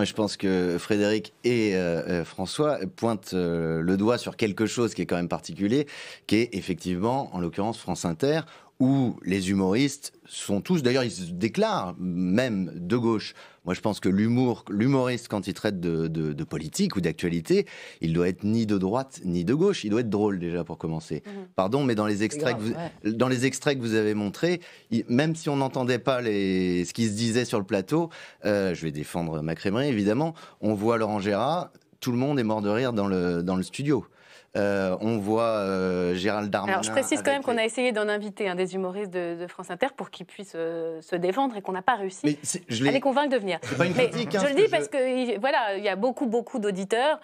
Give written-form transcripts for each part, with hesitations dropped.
Je pense que Frédéric et François pointent le doigt sur quelque chose qui est quand même particulier, qui est effectivement, en l'occurrence, France Inter, où les humoristes sont tous, d'ailleurs ils se déclarent même de gauche. Moi je pense que l'humoriste quand il traite de politique ou d'actualité, il doit être ni de droite ni de gauche, il doit être drôle déjà pour commencer. Pardon, mais dans les extraits, dans les extraits que vous avez montrés, même si on n'entendait pas ce qui se disait sur le plateau, je vais défendre ma crèmerie évidemment, on voit Laurent Gérard, tout le monde est mort de rire dans le studio. On voit Gérald Darmanin. Alors je précise quand même qu'on a essayé d'en inviter un des humoristes de France Inter pour qu'ils puissent se défendre et qu'on n'a pas réussi à les convaincre de venir. C'est pas une critique, je le dis parce que voilà, il y a beaucoup d'auditeurs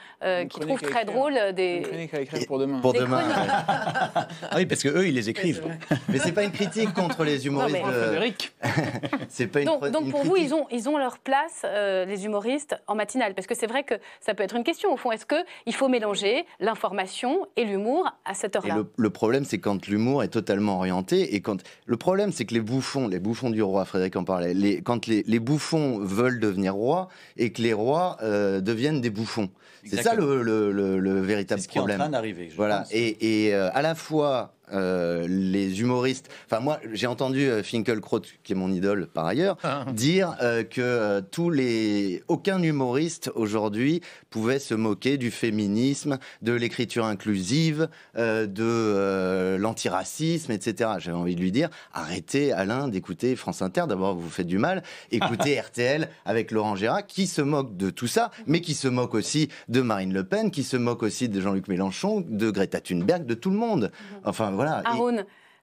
qui trouvent très drôle des chroniques à écrire pour demain. Pour demain. Ah oui, parce que eux ils les écrivent. Mais c'est pas une critique contre les humoristes. Non, mais... Frédéric. C'est pas donc pour vous, ils ont leur place, les humoristes, en matinale, parce que c'est vrai que ça peut être une question au fond. Est-ce que il faut mélanger l'information et l'humour à cette heure-là? Le problème, c'est quand l'humour est totalement orienté. Et le problème, c'est que les bouffons du roi, Frédéric en parlait, quand les bouffons veulent devenir rois et que les rois deviennent des bouffons. C'est ça le véritable problème. C'est ce qui est en train d'arriver. Voilà. Et à la fois... les humoristes, enfin moi j'ai entendu Finkielkraut, qui est mon idole par ailleurs, dire que aucun humoriste aujourd'hui pouvait se moquer du féminisme, de l'écriture inclusive, de l'antiracisme, etc. J'avais envie de lui dire, arrêtez Alain d'écouter France Inter, d'abord vous faites du mal, écoutez RTL avec Laurent Gérard, qui se moque de tout ça, mais qui se moque aussi de Marine Le Pen, qui se moque aussi de Jean-Luc Mélenchon, de Greta Thunberg, de tout le monde. Enfin voilà. Haroun,